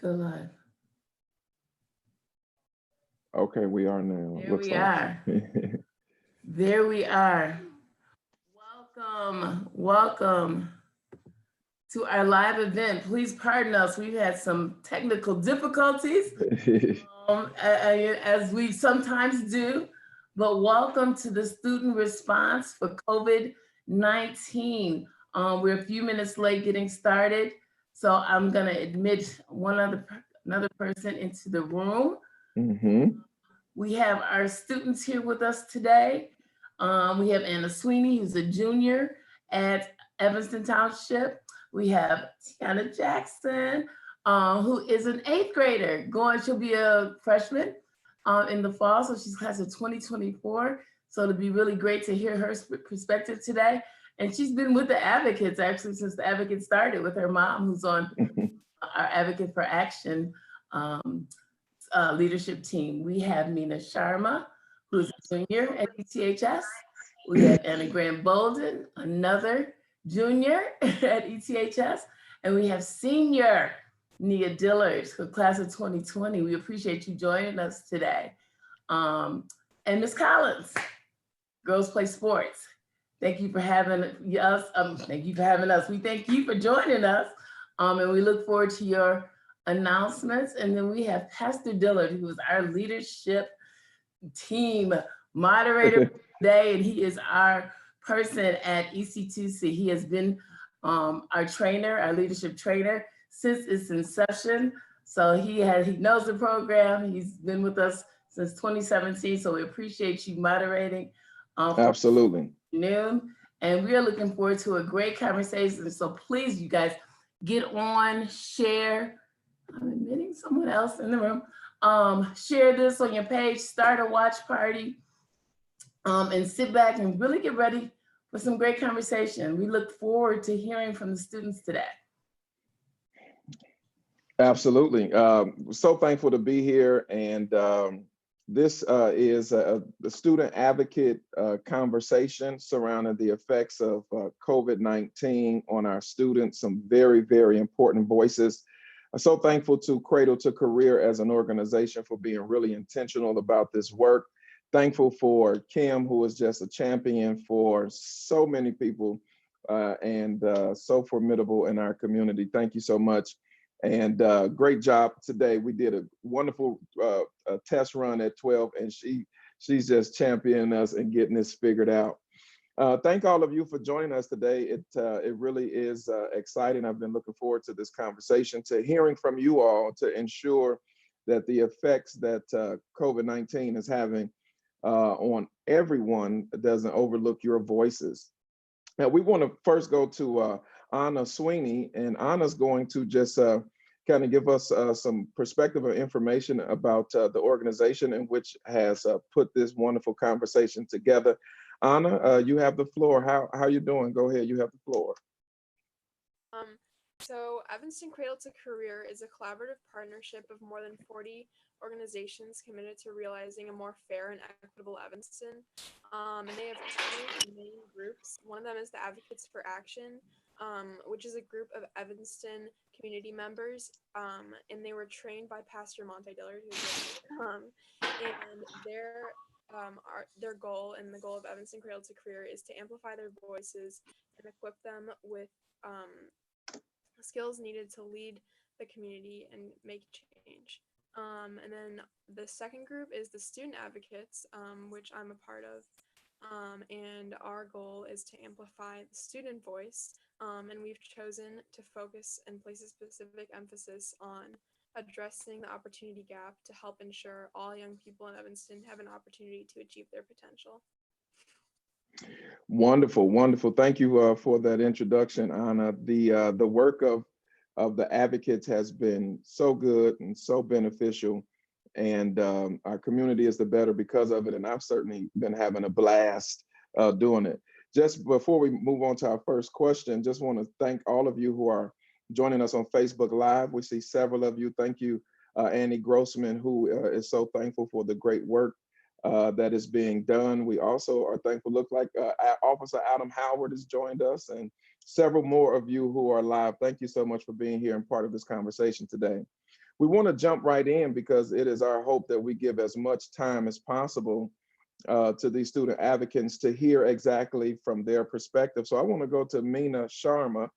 Still live. Okay, we are now. There Looks we like. are. There we are. Welcome to our live event. Please pardon us. We've had some technical difficulties, as we sometimes do, but welcome to the student response for COVID-19. We're a few minutes late getting started, so I'm going to admit another person into the room. We have our students here with us today. We have Anna Sweeney, who's a junior at Evanston Township. We have Tiana Jackson, who is an 8th grader. She'll be a freshman in the fall, so she's class of 2024. So it'll be really great to hear her perspective today. And she's been with the Advocates actually since the Advocates started, with her mom, who's on our Advocate for Action leadership team. We have Mina Sharma, who's a junior at ETHS. We have Anna Graham Bolden, another junior at ETHS. And we have senior Nia Dillard, for class of 2020. We appreciate you joining us today. And Ms. Collins, Girls Play Sports. Thank you for having us. Thank you for having us. We thank you for joining us. And we look forward to your announcements. And then we have Pastor Dillard, who is our leadership team moderator today, and he is our person at EC2C. He has been our trainer, our leadership trainer, since its inception. So he knows the program. He's been with us since 2017. So we appreciate you moderating. Absolutely. Noon, and we are looking forward to a great conversation. So please, you guys, get on, share. I'm admitting someone else in the room. Share this on your page, start a watch party, and sit back and really get ready for some great conversation. We look forward to hearing from the students today. Absolutely. So thankful to be here. And this is the student advocate conversation surrounding the effects of COVID-19 on our students, some very, very important voices. I'm so thankful to Cradle to Career as an organization for being really intentional about this work. Thankful for Kim, who is just a champion for so many people and so formidable in our community. Thank you so much. And great job today. We did a wonderful test run at 12, and she's just championing us and getting this figured out. Thank all of you for joining us today. It really is exciting. I've been looking forward to this conversation, to hearing from you all, to ensure that the effects that COVID-19 is having on everyone doesn't overlook your voices. Now, we want to first go to Anna Sweeney, and Anna's going to just kind of give us some perspective or information about the organization in which has put this wonderful conversation together. Anna, you have the floor. How you doing? Go ahead, you have the floor. So Evanston Cradle to Career is a collaborative partnership of more than 40 organizations committed to realizing a more fair and equitable Evanston. And they have two main groups. One of them is the Advocates for Action, which is a group of Evanston community members, and they were trained by Pastor Monté, Dillard, and their goal and the goal of Evanston Cradle to Career is to amplify their voices and equip them with skills needed to lead the community and make change. And then the second group is the Student Advocates, which I'm a part of. And our goal is to amplify the student voice. And we've chosen to focus and place a specific emphasis on addressing the opportunity gap to help ensure all young people in Evanston have an opportunity to achieve their potential. Wonderful, wonderful. Thank you for that introduction, Anna. The work of the Advocates has been so good and so beneficial, and our community is the better because of it. And I've certainly been having a blast doing it. Just before we move on to our first question, just want to thank all of you who are joining us on Facebook Live. We see several of you. Thank you, Annie Grossman, who is so thankful for the great work that is being done. We also are thankful. Look like Officer Adam Howard has joined us, and several more of you who are live. Thank you so much for being here and part of this conversation today. we want to jump right in because it is our hope that we give as much time as possible to these student advocates to hear exactly from their perspective. So I want to go to Meena Sharma,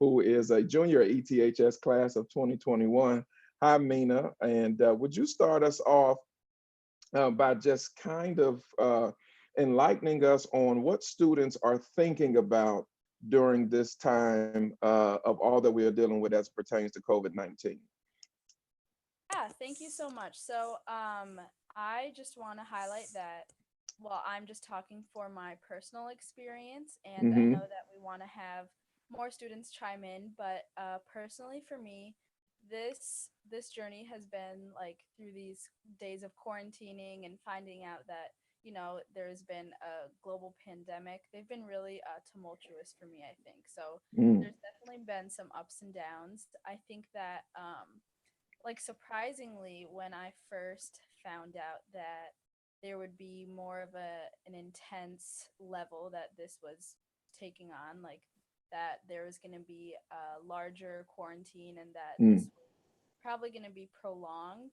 who is a junior at ETHS class of 2021. Hi, Meena, and would you start us off by just kind of enlightening us on what students are thinking about during this time of all that we are dealing with as pertains to COVID-19? Yeah, thank you so much. So I just want to highlight that, well, I'm just talking for my personal experience, and I know that we want to have more students chime in, but personally for me, this journey has been like through these days of quarantining and finding out that, you know, there's been a global pandemic. They've been really tumultuous for me, I think. So there's definitely been some ups and downs. I think that like surprisingly, when I first found out that there would be more of an intense level that this was taking on, like that there was going to be a larger quarantine and that this was probably going to be prolonged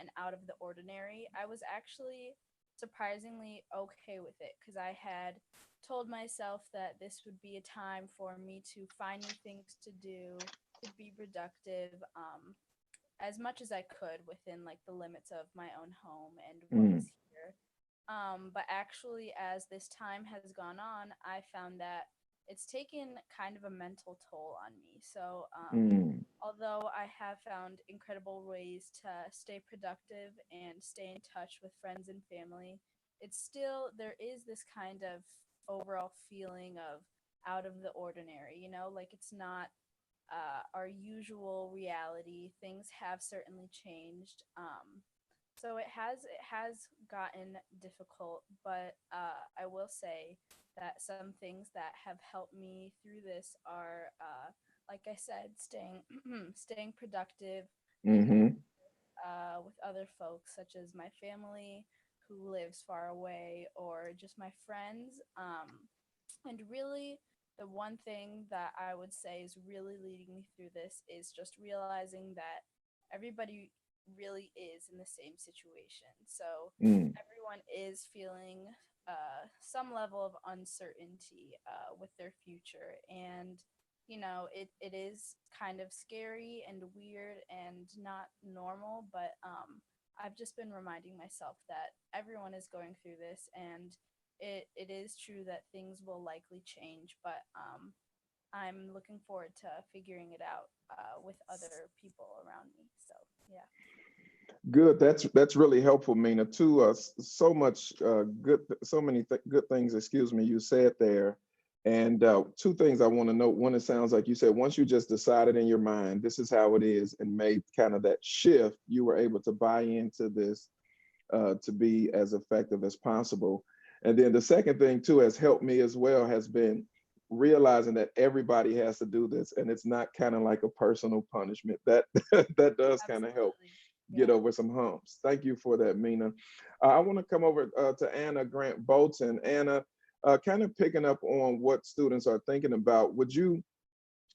and out of the ordinary, I was actually surprisingly okay with it, because I had told myself that this would be a time for me to find new things to do, to be productive, as much as I could within like the limits of my own home and what was here. But actually, as this time has gone on, I found that it's taken kind of a mental toll on me. So although I have found incredible ways to stay productive and stay in touch with friends and family, it's still, there is this kind of overall feeling of out of the ordinary, you know, like it's not our usual reality. Things have certainly changed. So it has gotten difficult, but I will say that some things that have helped me through this are, like I said, staying productive with other folks, such as my family who lives far away, or just my friends. And really, the one thing that I would say is really leading me through this is just realizing that everybody really is in the same situation. So everyone is feeling some level of uncertainty with their future. And, you know, it is kind of scary and weird and not normal, but I've just been reminding myself that everyone is going through this, and it is true that things will likely change, but I'm looking forward to figuring it out with other people around me. So yeah. Good. That's really helpful, Meena. Too, so much so many good things. Excuse me, you said there, and two things I want to note. One, it sounds like you said once you just decided in your mind this is how it is and made kind of that shift, you were able to buy into this to be as effective as possible. And then the second thing too has helped me as well has been realizing that everybody has to do this, and it's not kind of like a personal punishment. That that does kind of help get over some humps. Thank you for that, Meena. I want to come over to Anna Grant Bolton. Anna, kind of picking up on what students are thinking about, would you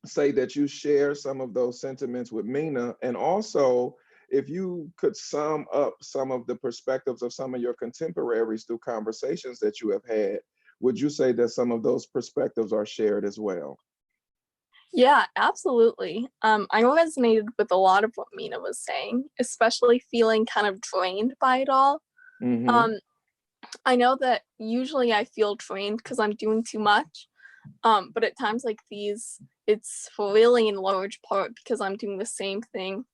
say that you share some of those sentiments with Meena? And also, if you could sum up some of the perspectives of some of your contemporaries through conversations that you have had, would you say that some of those perspectives are shared as well? Yeah, absolutely. I resonated with a lot of what Meena was saying, especially feeling kind of drained by it all. I know that usually I feel drained because I'm doing too much, but at times like these, it's really in large part because I'm doing the same thing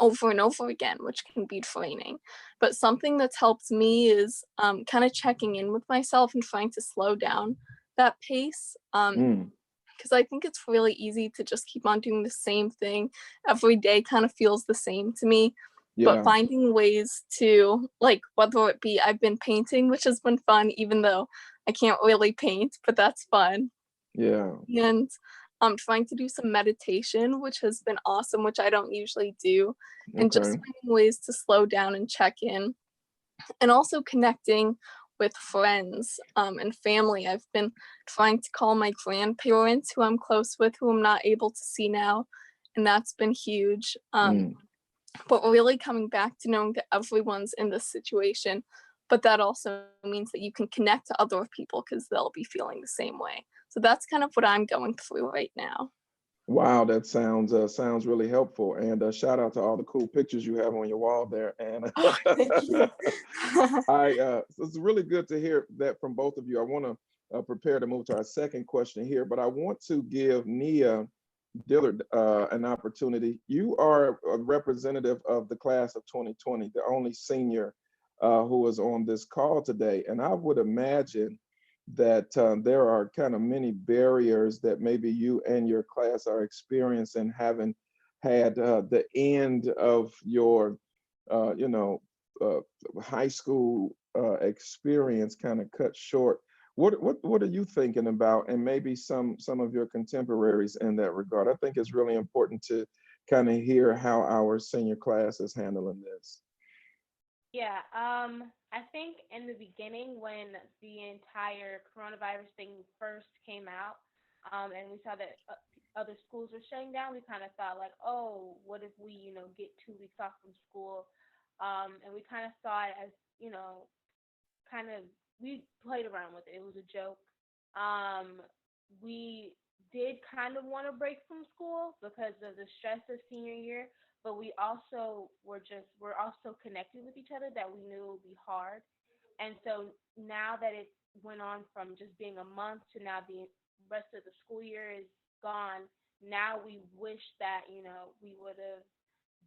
over and over again, which can be draining. But something that's helped me is kind of checking in with myself and trying to slow down that pace. Because I think it's really easy to just keep on doing the same thing every day. Kind of feels the same to me. But finding ways to, like, whether it be I've been painting, which has been fun, even though I can't really paint, but that's fun. And I'm trying to do some meditation, which has been awesome, which I don't usually do. And just finding ways to slow down and check in. And also connecting with friends and family. I've been trying to call my grandparents who I'm close with, who I'm not able to see now. And that's been huge. but really coming back to knowing that everyone's in this situation, but that also means that you can connect to other people because they'll be feeling the same way. So that's kind of what I'm going through right now. Wow, that sounds really helpful. And shout out to all the cool pictures you have on your wall there. And Oh, thank you. it's really good to hear that from both of you. I want to prepare to move to our second question here, but I want to give Nia Dillard an opportunity. You are a representative of the class of 2020, the only senior who is on this call today. And I would imagine that there are kind of many barriers that maybe you and your class are experiencing, having had the end of your, high school experience kind of cut short. What are you thinking about, and maybe some of your contemporaries in that regard? I think it's really important to kind of hear how our senior class is handling this. Yeah, I think in the beginning when the entire coronavirus thing first came out, and we saw that other schools were shutting down, we kind of thought like, oh, what if we, get 2 weeks off from school? And we kind of saw it as, we played around with it. It was a joke. We did kind of want to break from school because of the stress of senior year, but we're also connected with each other that we knew it would be hard. And so now that it went on from just being a month to now the rest of the school year is gone, now we wish that, we would have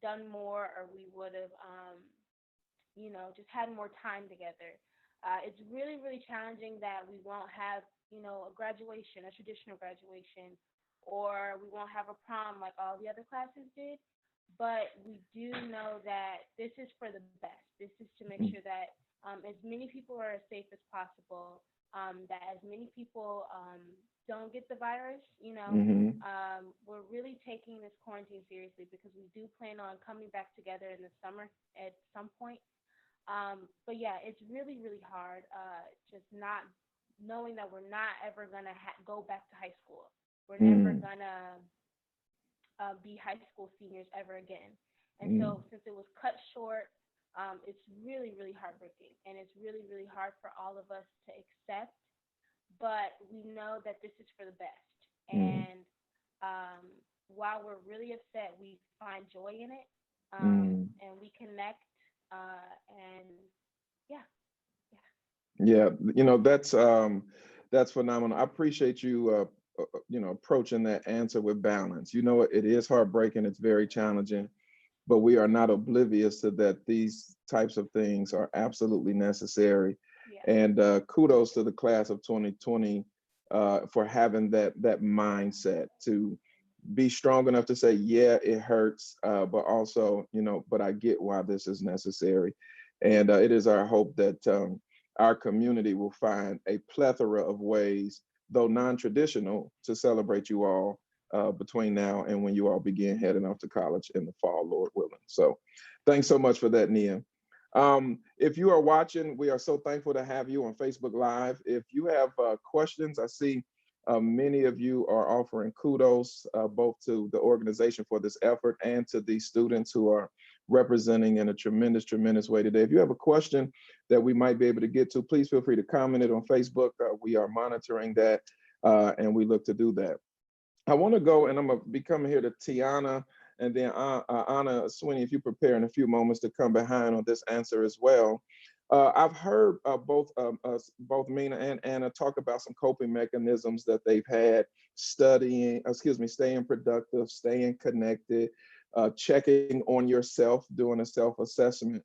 done more, or we would have, just had more time together. It's really, really challenging that we won't have, a graduation, a traditional graduation, or we won't have a prom like all the other classes did. But we do know that this is for the best. This is to make sure that as many people are as safe as possible, that as many people don't get the virus, we're really taking this quarantine seriously because we do plan on coming back together in the summer at some point. But yeah, it's really, really hard just not knowing that we're not ever going to go back to high school. We're never going to be high school seniors ever again. And so since it was cut short, it's really, really heartbreaking. And it's really, really hard for all of us to accept. But we know that this is for the best. And while we're really upset, we find joy in it. And we connect. And yeah. Yeah, that's phenomenal. I appreciate you approaching that answer with balance. It is heartbreaking, it's very challenging, but we are not oblivious to that these types of things are absolutely necessary. Yeah. And kudos to the class of 2020 for having that mindset to be strong enough to say, yeah, it hurts, but also, but I get why this is necessary. And it is our hope that our community will find a plethora of ways, though non-traditional, to celebrate you all between now and when you all begin heading off to college in the fall, Lord willing. So thanks so much for that, Nia. If you are watching, we are so thankful to have you on Facebook Live. If you have questions, I see many of you are offering kudos both to the organization for this effort and to the students who are representing in a tremendous, tremendous way today. If you have a question that we might be able to get to, please feel free to comment it on Facebook. We are monitoring that and we look to do that. I want to go, and I'm going to be coming here to Tiana, and then Anna, Sweeney, if you prepare in a few moments to come behind on this answer as well. I've heard both Mina and Anna talk about some coping mechanisms that they've had staying productive, staying connected, checking on yourself, doing a self-assessment.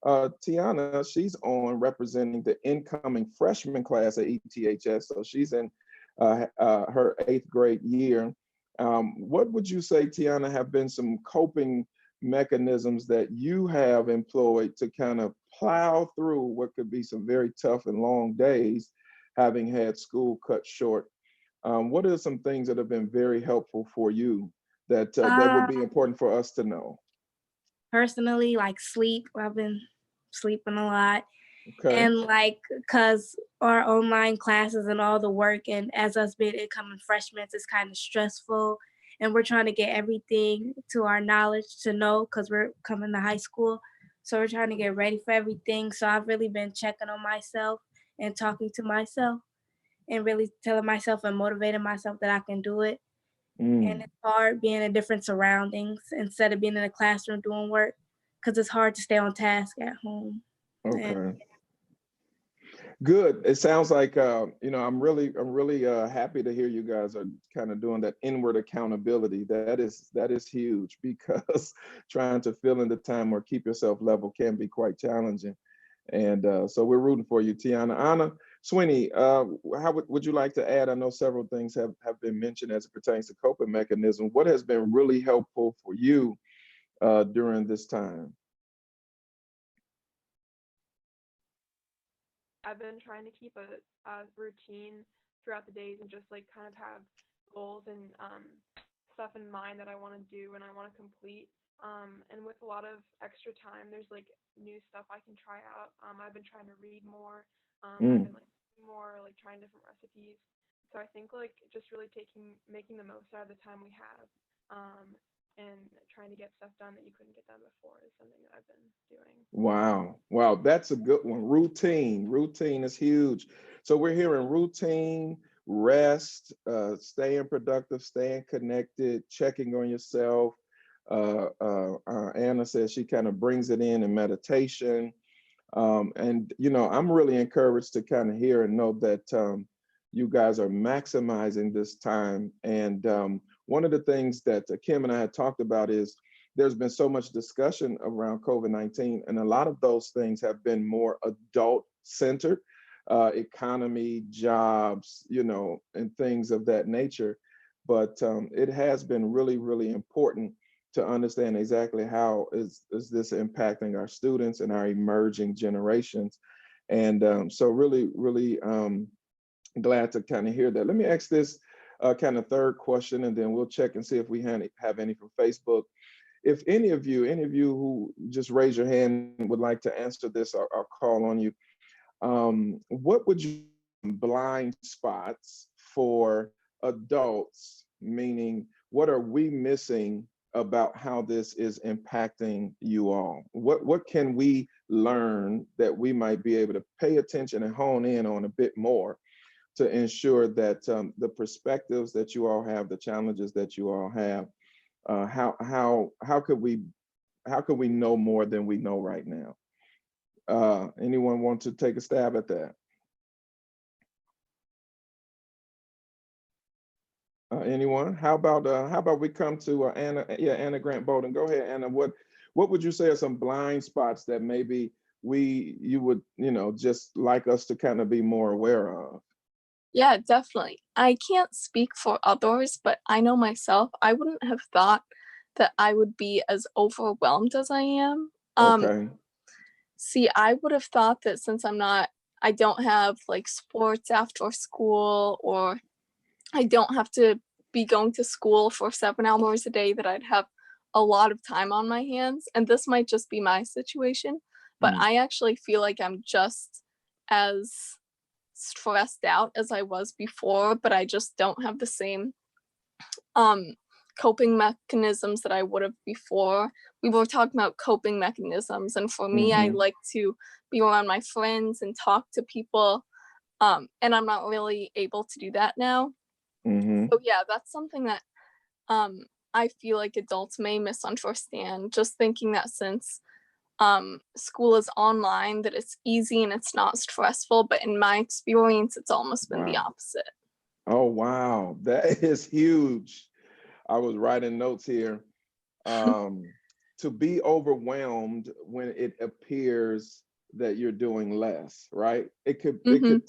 Tiana, she's on representing the incoming freshman class at ETHS, so she's in her 8th grade year. What would you say, Tiana, have been some coping mechanisms that you have employed to kind of plow through what could be some very tough and long days, having had school cut short? What are some things that have been very helpful for you that would be important for us to know? Personally, like sleep. I've been sleeping a lot. Okay. And because our online classes and all the work, and as us being incoming freshmen, it's kind of stressful. and we're trying to get everything to our knowledge to know because we're coming to high school. So we're trying to get ready for everything. So I've really been checking on myself and talking to myself and really telling myself and motivating myself that I can do it. And it's hard being in different surroundings instead of being in a classroom doing work because it's hard to stay on task at home. Okay. Good. It sounds like I'm really happy to hear you guys are kind of doing that inward accountability. That is huge because trying to fill in the time or keep yourself level can be quite challenging. And so we're rooting for you, Tiana. Anna, Sweeney, how would you like to add? I know several things have been mentioned as it pertains to coping mechanism. What has been really helpful for you during this time? I've been trying to keep a routine throughout the days and just like kind of have goals and stuff in mind that I want to do and I want to complete. And with a lot of extra time, there's like new stuff I can try out. I've been trying to read more. I've been like more like trying different recipes. So I think like just really making the most out of the time we have. And trying to get stuff done that you couldn't get done before is something that I've been doing. Wow, that's a good one. Routine is huge. So we're hearing routine, rest, staying productive, staying connected, checking on yourself. Anna says she kind of brings it in meditation. And I'm really encouraged to kind of hear and know that you guys are maximizing this time. And one of the things that Kim and I had talked about is there's been so much discussion around COVID-19, and a lot of those things have been more adult centered, economy, jobs, and things of that nature. But it has been really, really important to understand exactly how is this impacting our students and our emerging generations. And so really, really glad to kind of hear that. Let me ask this kind of third question, and then we'll check and see if we have any from Facebook. If any of you who just raise your hand would like to answer this, I'll call on you. What would you blind spots for adults, meaning what are we missing about how this is impacting you all? What can we learn that we might be able to pay attention and hone in on a bit more to ensure that the perspectives that you all have, the challenges that you all have, how could we know more than we know right now? Anyone want to take a stab at that? Anyone? How about we come to Anna? Yeah, Anna Grant Bowden. Go ahead, Anna. What would you say are some blind spots that maybe you would just like us to kind of be more aware of? Yeah, definitely. I can't speak for others, but I know myself, I wouldn't have thought that I would be as overwhelmed as I am. Okay. See, I would have thought that since I don't have like sports after school, or I don't have to be going to school for 7 hours a day, that I'd have a lot of time on my hands. And this might just be my situation, but I actually feel like I'm just as stressed out as I was before, but I just don't have the same coping mechanisms that I would have before. We were talking about coping mechanisms, and for me, I like to be around my friends and talk to people, and I'm not really able to do that now. So yeah, that's something that I feel like adults may misunderstand, just thinking that since school is online, that it's easy and it's not stressful, but in my experience, it's almost been the opposite. Oh, wow, that is huge. I was writing notes here. To be overwhelmed when it appears that you're doing less, right? We could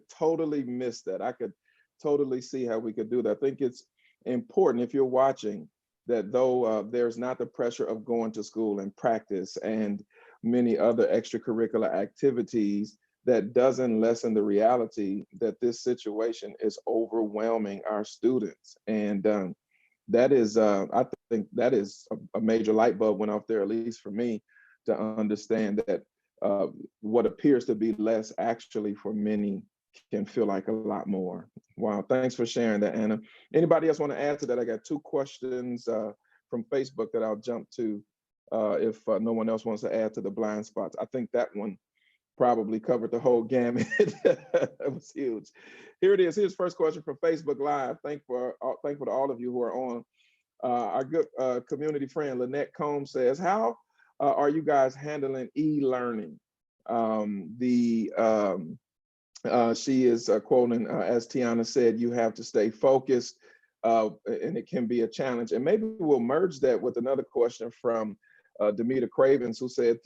totally miss that. I could totally see how we could do that. I think it's important, if you're watching, that though there's not the pressure of going to school and practice and many other extracurricular activities, that doesn't lessen the reality that this situation is overwhelming our students. And that is, I think that is a major light bulb went off there, at least for me, to understand that what appears to be less actually for many can feel like a lot more. Wow, thanks for sharing that, Anna. Anybody else want to add to that? I got 2 questions from Facebook that I'll jump to if no one else wants to add to the blind spots. I think that one probably covered the whole gamut. It was huge. Here it is. Here's first question from Facebook Live. Thankful to all of you who are on. Our good community friend Lynette Combs says, how are you guys handling e-learning? She is quoting, as Tiana said, you have to stay focused, and it can be a challenge. And maybe we'll merge that with another question from Demita Cravens, who said,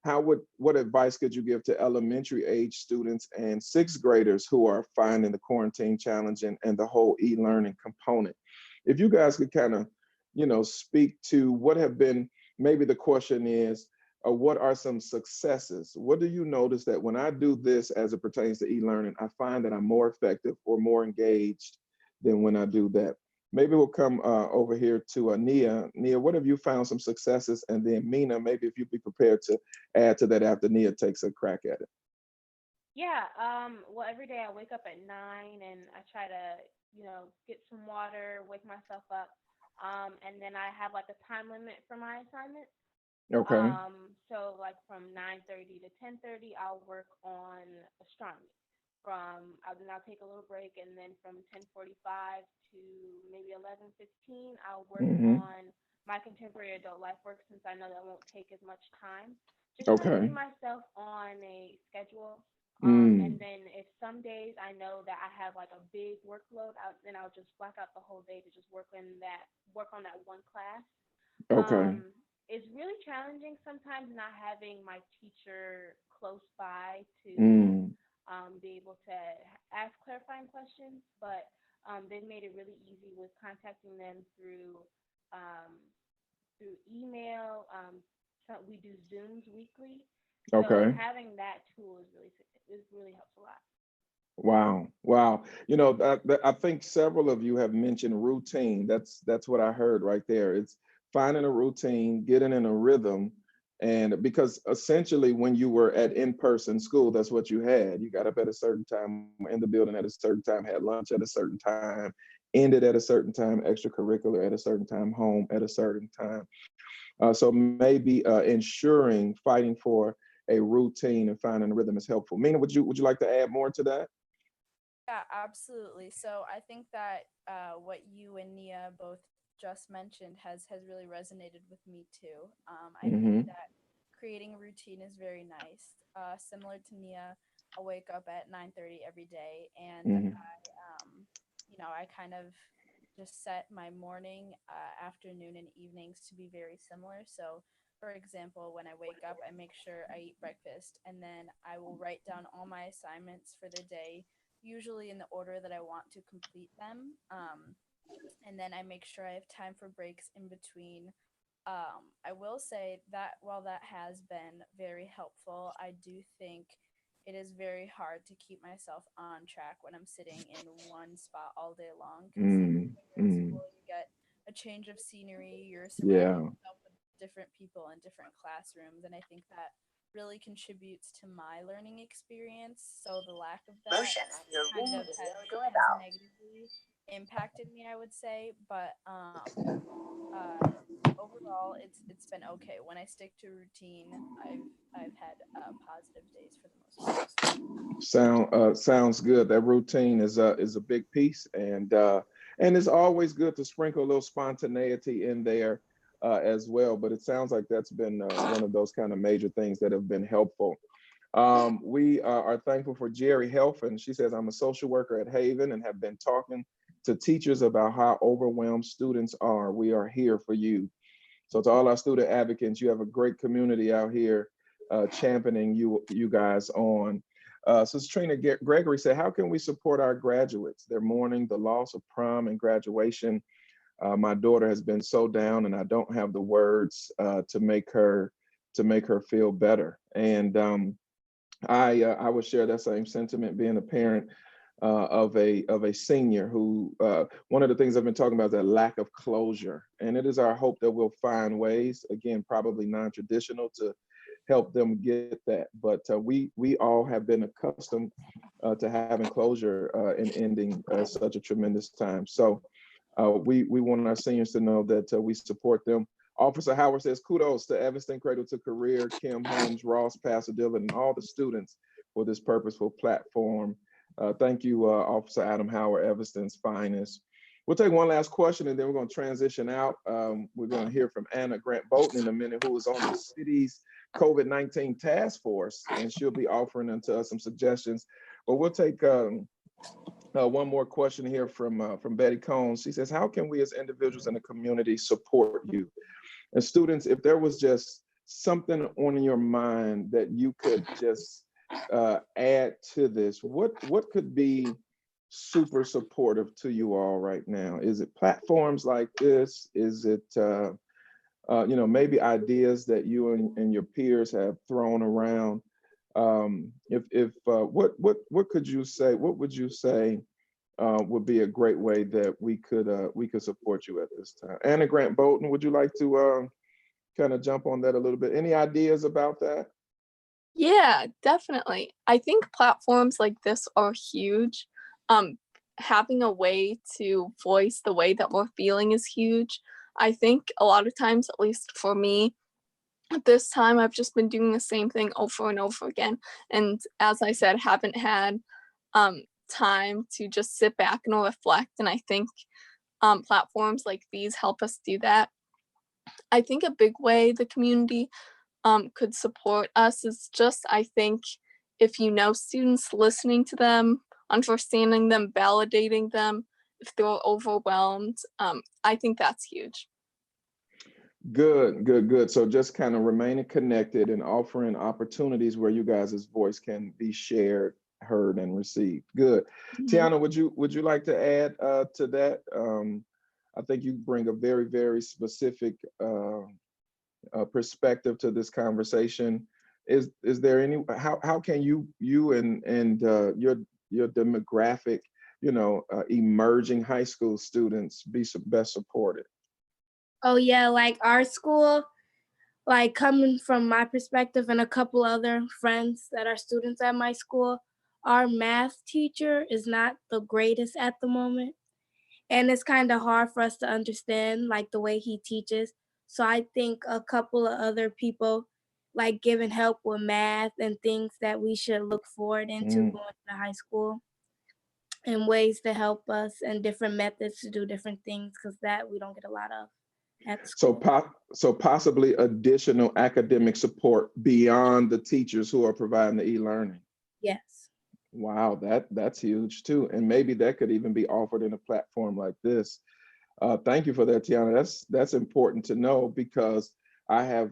what advice could you give to elementary age students and 6th graders who are finding the quarantine challenging and the whole e-learning component? If you guys could kind of, speak to what have been, maybe the question is, what are some successes? What do you notice that when I do this as it pertains to e-learning, I find that I'm more effective or more engaged than when I do that? Maybe we'll come over here to Nia. Nia, what have you found some successes? And then Mina, maybe if you'd be prepared to add to that after Nia takes a crack at it. Yeah, well, every day I wake up at 9 and I try to, get some water, wake myself up. And then I have like a time limit for my assignments. Okay. So like from 9:30 to 10:30, I'll work on astronomy. Then I'll take a little break, and then from 10:45 to maybe 11:15, I'll work on my contemporary adult life work, since I know that won't take as much time. Just trying to get myself on a schedule. And then if some days I know that I have like a big workload, then I'll just block out the whole day to just work on that one class. Okay. It's really challenging sometimes not having my teacher close by to be able to ask clarifying questions, but they've made it really easy with contacting them through email. So we do Zooms weekly. Okay. So having that tool really helps a lot. Wow. I think several of you have mentioned routine. That's what I heard right there. It's finding a routine, getting in a rhythm. And because essentially when you were at in-person school, that's what you had. You got up at a certain time, in the building at a certain time, had lunch at a certain time, ended at a certain time, extracurricular at a certain time, home at a certain time. So maybe fighting for a routine and finding a rhythm is helpful. Mina, would you like to add more to that? Yeah, absolutely. So I think that what you and Nia both just mentioned has really resonated with me too. I think that creating a routine is very nice. Similar to Nia, I wake up at 9:30 every day, and I kind of just set my morning, afternoon, and evenings to be very similar. So, for example, when I wake up, I make sure I eat breakfast, and then I will write down all my assignments for the day, usually in the order that I want to complete them. And then I make sure I have time for breaks in between. I will say that while that has been very helpful, I do think it is very hard to keep myself on track when I'm sitting in one spot all day long. Because when you're in school, you get a change of scenery, you're surrounding yourself with different people in different classrooms, and I think that really contributes to my learning experience. So the lack of that kind of has negatively impacted me, I would say. But overall, it's been okay. When I stick to routine, I've had positive days for the most part. Sounds good. That routine is a big piece, and it's always good to sprinkle a little spontaneity in there as well. But it sounds like that's been one of those kind of major things that have been helpful. We are thankful for Jerry Helfin. She says, I'm a social worker at Haven and have been talking to teachers about how overwhelmed students are. We are here for you. So to all our student advocates, you have a great community out here championing you guys on. So Trina Gregory said, how can we support our graduates? They're mourning the loss of prom and graduation. My daughter has been so down, and I don't have the words to make her feel better. And I would share that same sentiment, being a parent of a senior who, one of the things I've been talking about is that lack of closure. And it is our hope that we'll find ways, again, probably non-traditional, to help them get that. But we all have been accustomed to having closure and ending such a tremendous time. So we want our seniors to know that we support them. Officer Howard says, kudos to Evanston Cradle to Career, Kim, Holmes-Ross, Pastor Dillard, and all the students for this purposeful platform. Thank you, Officer Adam Howard, Evanston's finest. We'll take one last question and then we're going to transition out. We're going to hear from Anna Grant Bolton in a minute, who is on the city's COVID-19 task force, and she'll be offering unto us some suggestions. But we'll take one more question here from Betty Combs. She says, how can we as individuals in the community support you? And students, if there was just something on your mind that you could just add to this, what could be super supportive to you all right now? Is it platforms like this? Is it maybe ideas that you and your peers have thrown around? What could you say? What would you say would be a great way that we could support you at this time? Anna Grant Bolton, would you like to kind of jump on that a little bit? Any ideas about that? Yeah, definitely. I think platforms like this are huge. Having a way to voice the way that we're feeling is huge. I think a lot of times, at least for me, at this time, I've just been doing the same thing over and over again. And as I said, haven't had time to just sit back and reflect. And I think platforms like these help us do that. I think a big way the community could support us is just, I think, if you know students, listening to them, understanding them, validating them, if they're overwhelmed. I think that's huge. Good. So just kind of remaining connected and offering opportunities where you guys' voice can be shared, heard, and received. Good. Mm-hmm. Tiana, would you like to add to that? I think you bring a very, very specific perspective to this conversation. Is there any, how can you and your demographic, emerging high school students be best supported? Oh yeah, like our school, like coming from my perspective and a couple other friends that are students at my school, our math teacher is not the greatest at the moment. And it's kind of hard for us to understand like the way he teaches. So I think a couple of other people like giving help with math and things that we should look forward into going to high school, and ways to help us and different methods to do different things, because that we don't get a lot of at school. So possibly additional academic support beyond the teachers who are providing the e-learning. Yes. Wow, that's huge too. And maybe that could even be offered in a platform like this. Thank you for that, Tiana. That's important to know, because I have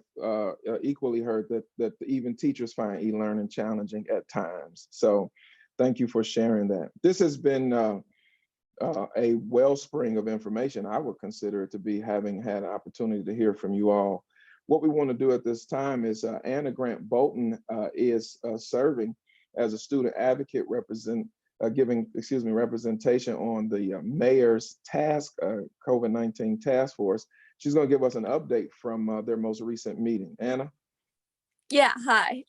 equally heard that even teachers find e-learning challenging at times. So thank you for sharing that. This has been a wellspring of information. I would consider it to be, having had an opportunity to hear from you all. What we want to do at this time is Anna Grant Bolton is serving as a student advocate, giving representation on the mayor's COVID-19 task force. She's going to give us an update from their most recent meeting. Anna? Yeah, hi.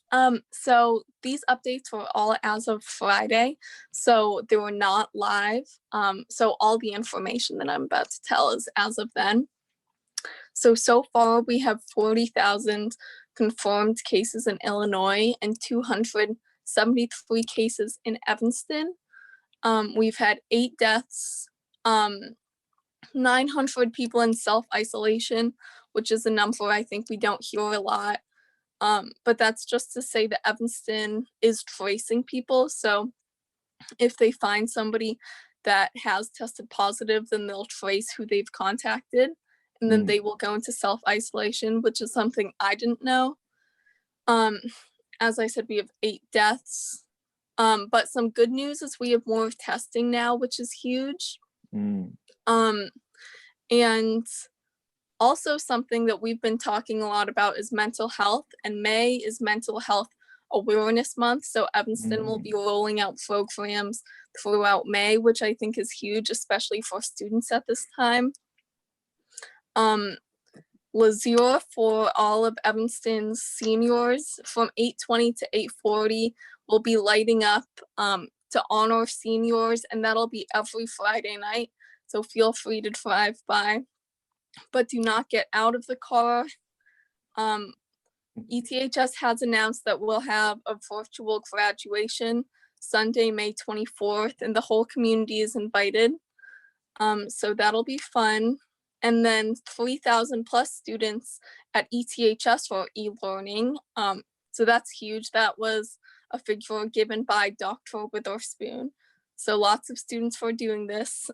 So these updates were all as of Friday, so they were not live. So all the information that I'm about to tell is as of then. So far we have 40,000 confirmed cases in Illinois and 273 cases in Evanston. We've had 8 deaths, 900 people in self-isolation, which is a number I think we don't hear a lot. But that's just to say that Evanston is tracing people. So if they find somebody that has tested positive, then they'll trace who they've contacted, and then they will go into self-isolation, which is something I didn't know. As I said, we have 8 deaths. But some good news is we have more testing now, which is huge. And also something that we've been talking a lot about is mental health, and May is Mental Health Awareness Month. So Evanston will be rolling out programs throughout May, which I think is huge, especially for students at this time. Lazure for all of Evanston's seniors from 8:20 to 8:40 will be lighting up to honor seniors, and that'll be every Friday night. So feel free to drive by, but do not get out of the car. ETHS has announced that we'll have a virtual graduation Sunday, May 24th, and the whole community is invited. So that'll be fun. And then 3,000 plus students at ETHS for e-learning. So that's huge. That was a figure given by Dr. Witherspoon. So lots of students for doing this.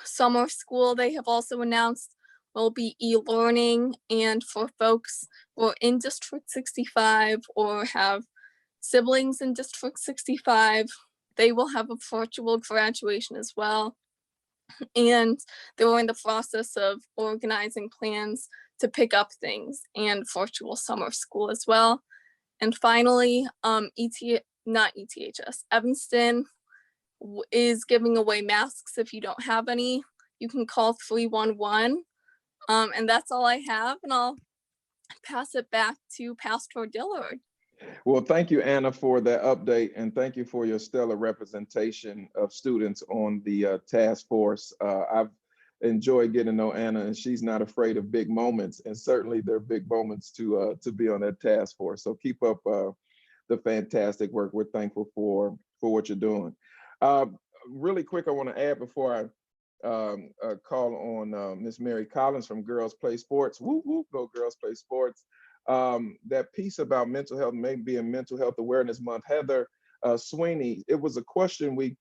Summer school, they have also announced, will be e-learning, and for folks who are in District 65 or have siblings in District 65, they will have a virtual graduation as well. And they're in the process of organizing plans to pick up things and virtual summer school as well. And finally, Evanston is giving away masks. If you don't have any, you can call 311. And that's all I have, and I'll pass it back to Pastor Dillard. Well, thank you, Anna, for that update, and thank you for your stellar representation of students on the task force. I've enjoyed getting to know Anna, and she's not afraid of big moments, and certainly there are big moments to be on that task force. So keep up the fantastic work. We're thankful for what you're doing. Really quick, I want to add before I call on Miss Mary Collins from Girls Play Sports. Woo woo, go Girls Play Sports. That piece about mental health, maybe in Mental Health Awareness Month. Heather Sweeney, it was a question we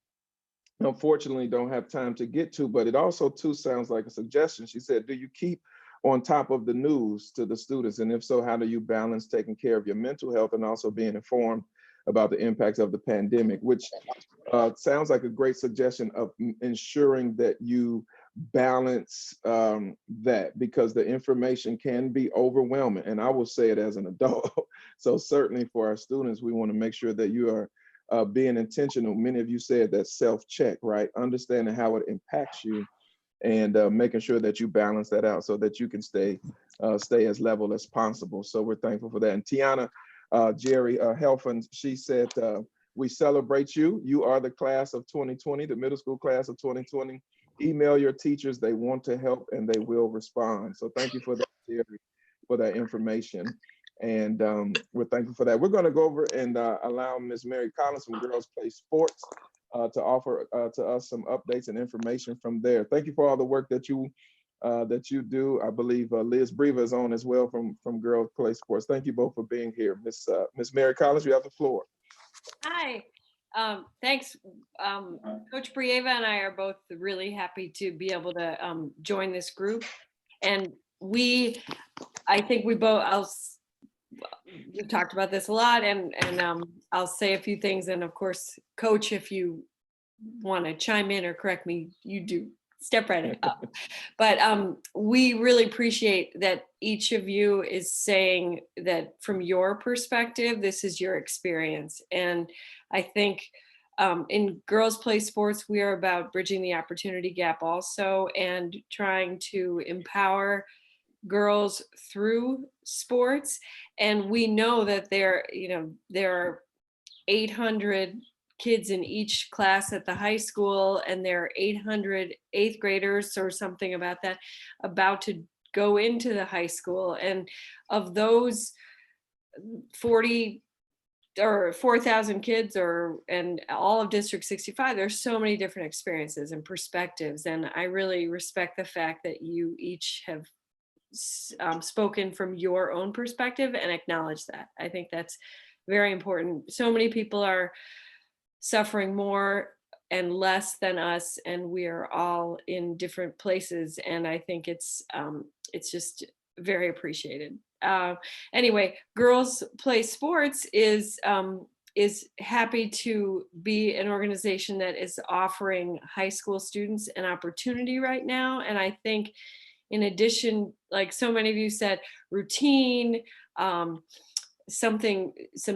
unfortunately don't have time to get to, but it also too sounds like a suggestion. She said, do you keep on top of the news to the students? And if so, how do you balance taking care of your mental health and also being informed about the impacts of the pandemic, which sounds like a great suggestion of ensuring that you balance that, because the information can be overwhelming. And I will say it as an adult. So certainly for our students, we want to make sure that you are being intentional. Many of you said that self-check, right? Understanding how it impacts you and making sure that you balance that out so that you can stay as level as possible. So we're thankful for that. And Tiana Jerry Helfand, she said, we celebrate you. You are the class of 2020, the middle school class of 2020. Email your teachers. They want to help and they will respond. So thank you for that, Jerry, for that information. And we're thankful for that. We're going to go over and allow Ms. Mary Collins from Girls Play Sports to offer to us some updates and information from there. Thank you for all the work that you do. I believe Liz Breva is on as well from Girls Play Sports. Thank you both for being here. Miss Mary Collins, you have the floor. Hi, thanks. Coach Brieva and I are both really happy to be able to join this group. And I think we both, we've talked about this a lot, and I'll say a few things. And of course, Coach, if you want to chime in or correct me, you do. Step right up. But we really appreciate that each of you is saying that from your perspective, this is your experience. And I think in Girls Play Sports, we are about bridging the opportunity gap also, and trying to empower girls through sports. And we know that there are 800 kids in each class at the high school, and there are 800 eighth graders or something about that about to go into the high school. And of those 40 or 4,000 kids and all of District 65, there's so many different experiences and perspectives. And I really respect the fact that you each have spoken from your own perspective and acknowledge that. I think that's very important. So many people are suffering more and less than us, and we are all in different places, and I think it's just very appreciated. Anyway, Girls Play Sports is happy to be an organization that is offering high school students an opportunity right now. And I think in addition, like so many of you said, routine, some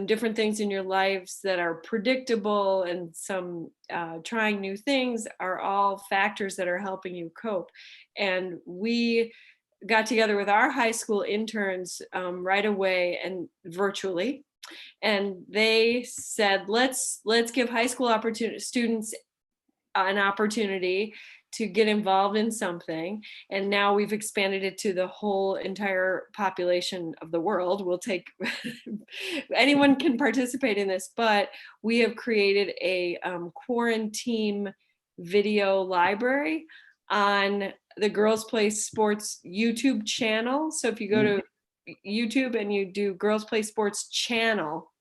different things in your lives that are predictable, and some trying new things are all factors that are helping you cope. And we got together with our high school interns right away and virtually, and they said, let's give high school students an opportunity to get involved in something. And now we've expanded it to the whole entire population of the world. We'll take anyone can participate in this, but we have created a quarantine video library on the Girls Play Sports YouTube channel. So if you go to YouTube and you do Girls Play Sports channel,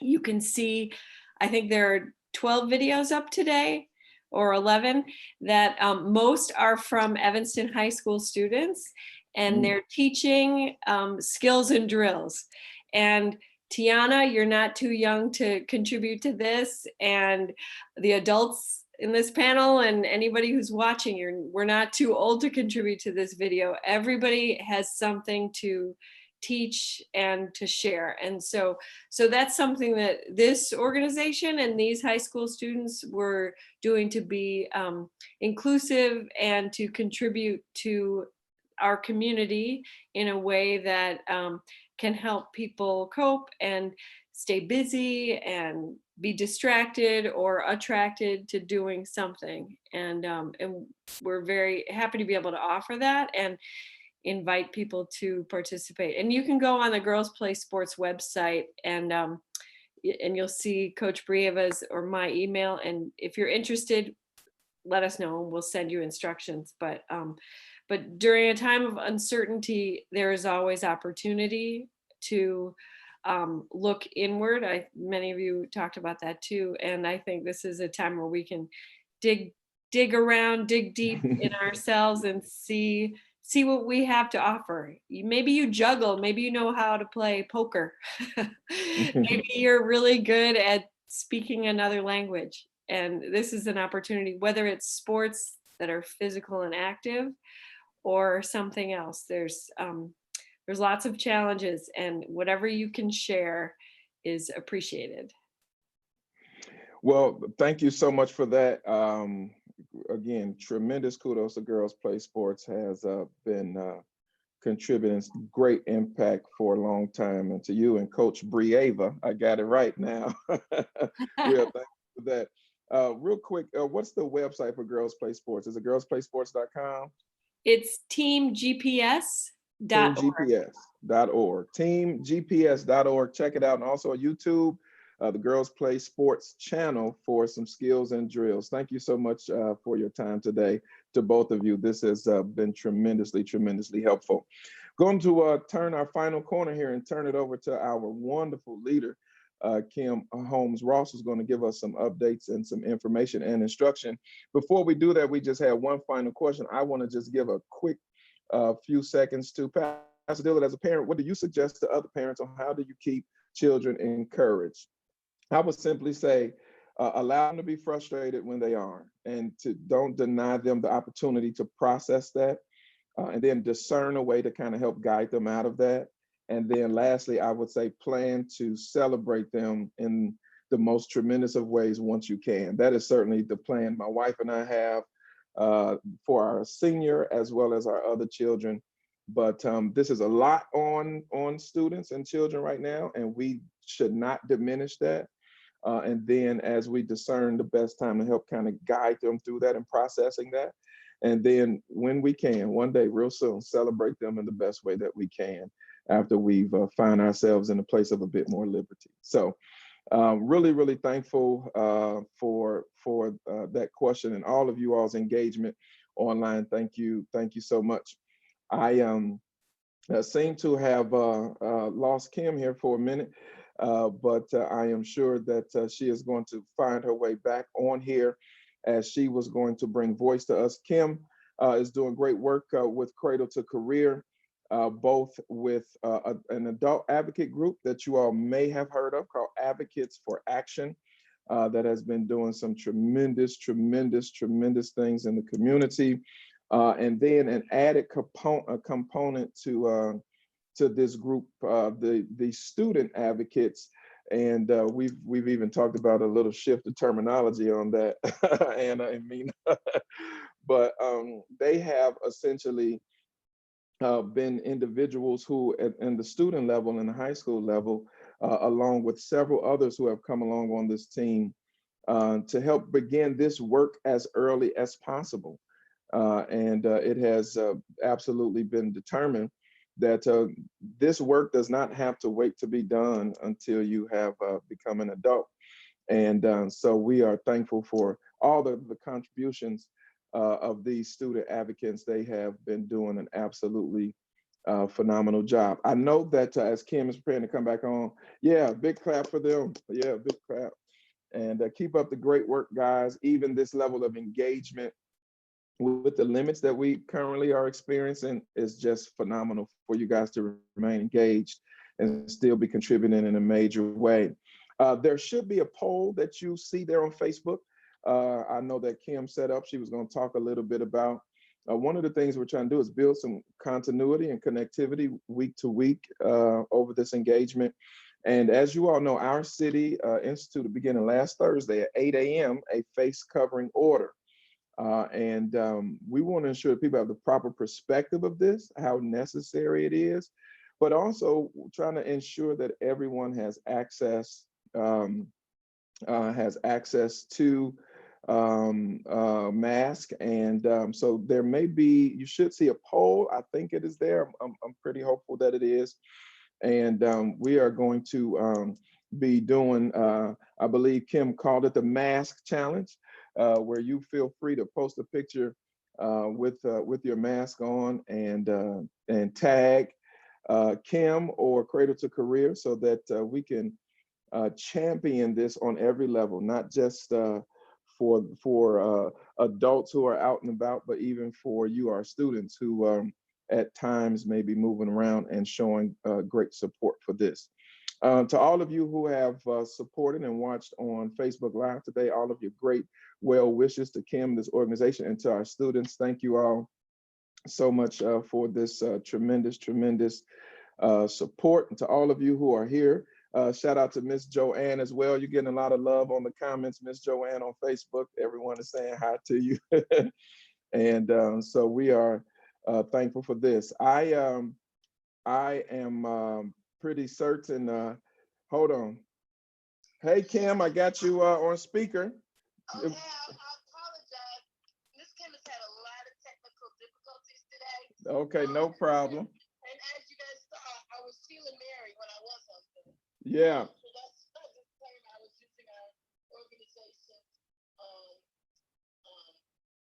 you can see, I think there are 12 videos up today or 11 that most are from Evanston High School students, and they're teaching skills and drills. And Tiana, you're not too young to contribute to this, and the adults in this panel and anybody who's watching, we're not too old to contribute to this video. Everybody has something to teach and to share. And so that's something that this organization and these high school students were doing to be inclusive and to contribute to our community in a way that can help people cope and stay busy and be distracted or attracted to doing something. And we're very happy to be able to offer that and invite people to participate. And you can go on the Girls Play Sports website and you'll see Coach Brieva's or my email. And if you're interested, let us know and we'll send you instructions. But during a time of uncertainty, there is always opportunity to look inward. Many of you talked about that too. And I think this is a time where we can dig around, dig deep in ourselves and see what we have to offer. Maybe you juggle, maybe you know how to play poker. Maybe you're really good at speaking another language. And this is an opportunity, whether it's sports that are physical and active or something else. There's lots of challenges, and whatever you can share is appreciated. Well, thank you so much for that. Again, tremendous kudos to Girls Play Sports has been contributing great impact for a long time. And to you and Coach Brieva, I got it right now. Real thank you for that. Real quick, what's the website for Girls Play Sports? Is it girlsplaysports.com? It's teamgps.org. Teamgps.org. Teamgps.org. Check it out. And also on YouTube, the Girls Play Sports channel for some skills and drills. Thank you so much for your time today to both of you. This has been tremendously helpful. Going to turn our final corner here and turn it over to our wonderful leader, Kim Holmes-Ross, is going to give us some updates and some information and instruction. Before we do that, we just had one final question. I want to just give a quick few seconds to Pastor Dillard. As a parent, what do you suggest to other parents on how do you keep children encouraged? I would simply say, allow them to be frustrated when they are, and don't deny them the opportunity to process that, and then discern a way to kind of help guide them out of that. And then lastly, I would say plan to celebrate them in the most tremendous of ways once you can. That is certainly the plan my wife and I have for our senior as well as our other children. But this is a lot on students and children right now, and we should not diminish that. And then as we discern the best time to help kind of guide them through that and processing that. And then when we can, one day, real soon, celebrate them in the best way that we can after we've found ourselves in a place of a bit more liberty. So really thankful for that question and all of you all's engagement online. Thank you so much. I seem to have lost Kim here for a minute. But I am sure that she is going to find her way back on here as she was going to bring voice to us. Kim is doing great work with Cradle to Career, both with an adult advocate group that you all may have heard of called Advocates for Action, that has been doing some tremendous things in the community. And then an added component to this group, the student advocates, and we've even talked about a little shift of terminology on that, Anna and Mina. But they have essentially been individuals who in the student level and the high school level, along with several others who have come along on this team to help begin this work as early as possible. And it has absolutely been determined that this work does not have to wait to be done until you have become an adult. And so we are thankful for all the contributions of these student advocates. They have been doing an absolutely phenomenal job. I know that as Kim is preparing to come back on, yeah, big clap for them. Yeah, big clap. And keep up the great work, guys. Even this level of engagement with the limits that we currently are experiencing is just phenomenal for you guys to remain engaged and still be contributing in a major way. There should be a poll that you see there on Facebook. I know that Kim set up, she was going to talk a little bit about one of the things we're trying to do is build some continuity and connectivity week to week over this engagement. And as you all know, our city instituted beginning last Thursday at 8 a.m. a face covering order. And we want to ensure that people have the proper perspective of this, how necessary it is, but also trying to ensure that everyone has access to mask. And so there may be, you should see a poll. I think it is there. I'm pretty hopeful that it is. And we are going to be doing, I believe Kim called it the mask challenge, where you feel free to post a picture with your mask on and tag Kim or Cradle to Career so that we can champion this on every level, not just for adults who are out and about, but even for you, our students who at times may be moving around and showing great support for this. To all of you who have supported and watched on Facebook Live today, all of your great well wishes to Kim, this organization, and to our students, thank you all so much for this tremendous support. And to all of you who are here, shout out to Miss Joanne as well. You're getting a lot of love on the comments, Miss Joanne on Facebook. Everyone is saying hi to you. And so we are thankful for this. I am pretty certain, hold on. Hey, Kim, I got you on speaker. Okay, I apologize. Miss Kim has had a lot of technical difficulties today. Okay, no problem. And as you guys saw, I was feeling Mary when I was on Zoom. Yeah. So that's the time I was using our organization's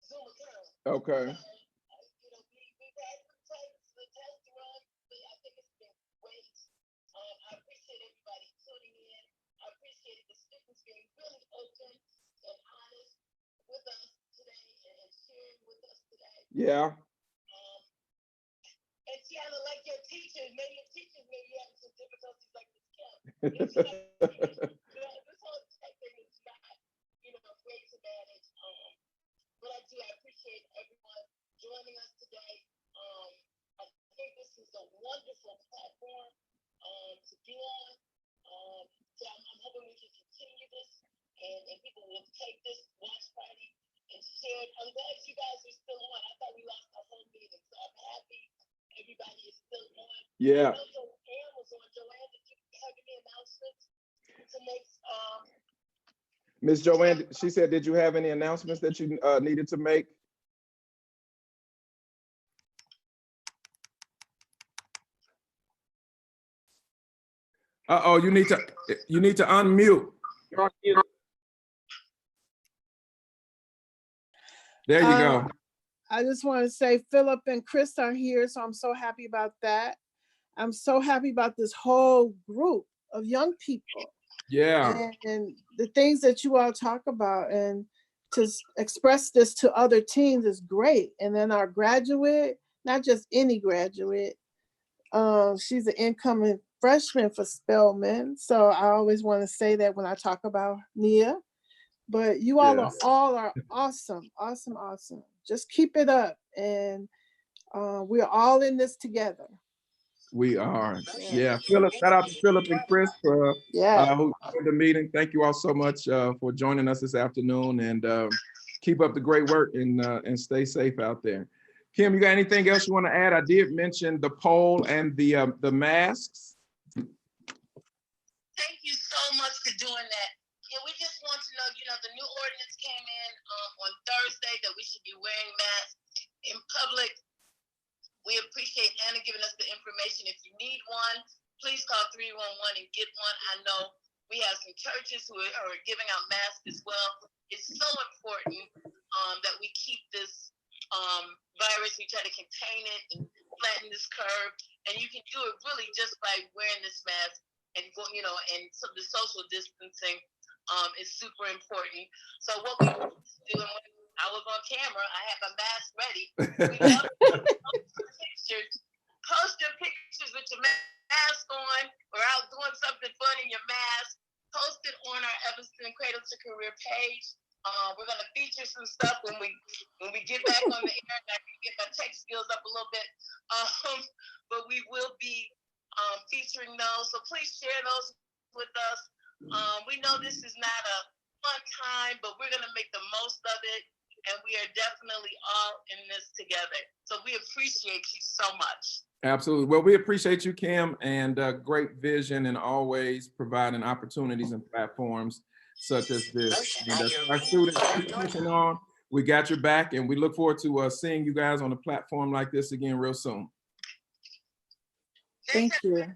Zoom account. Okay. You know, we've had the test run, but I think it's been great. I appreciate everybody tuning in. I appreciate the students being really open and honest with us today and sharing with us today. Yeah. And Tiana, like your teachers, maybe your teachers may be having some difficulties like this Kim. This whole tech thing is not, a great to manage. But I appreciate everyone joining us today. I think this is a wonderful platform to be on. So I'm hoping we can continue this and people will take this watch party and share it. I'm glad you guys are still on. I thought we lost our whole meeting, so I'm happy everybody is still on. Yeah. I know Joanne was on. Joanne, did you have any announcements to make? Ms. Joanne, she said, did you have any announcements that you needed to make? Uh-oh, you need to unmute. There you go. I just want to say Philip and Chris are here, so I'm so happy about that. I'm so happy about this whole group of young people. Yeah. And the things that you all talk about, and to express this to other teens is great. And then our graduate, not just any graduate, she's an incoming freshman for Spelman. So I always want to say that when I talk about Nia. But you all are awesome, awesome, awesome. Just keep it up. And we're all in this together. We are. Yeah. Philip, shout out to Philip and Chris for who joined the meeting. Thank you all so much for joining us this afternoon, and keep up the great work and stay safe out there. Kim, you got anything else you want to add? I did mention the poll and the masks. Thank you so much for doing that. Yeah, we just want to know, the new ordinance came in on Thursday that we should be wearing masks in public. We appreciate Anna giving us the information. If you need one, please call 311 and get one. I know we have some churches who are giving out masks as well. It's so important that we keep this virus. We try to contain it and flatten this curve. And you can do it really just by wearing this mask and and so the social distancing is super important. So what we do, and when I was on camera, I had my mask ready. We love pictures. Post your pictures with your mask on or out doing something fun in your mask. Post it on our Evanston Cradle to Career page. We're gonna feature some stuff when we get back on the air, and I can get my tech skills up a little bit. But we will be featuring those. So please share those with us. We know this is not a fun time, but we're gonna make the most of it, and we are definitely all in this together. So we appreciate you so much. Absolutely. Well, we appreciate you, Kim, and great vision and always providing opportunities and platforms such as this. And our students keep pushing on. We got your back, and we look forward to seeing you guys on a platform like this again real soon. Thank you.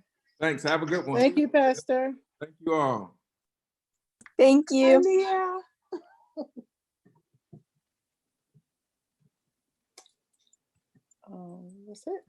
Thanks. Have a good one. Thank you, Pastor. Thank you all. Thank you. Yeah. That's it.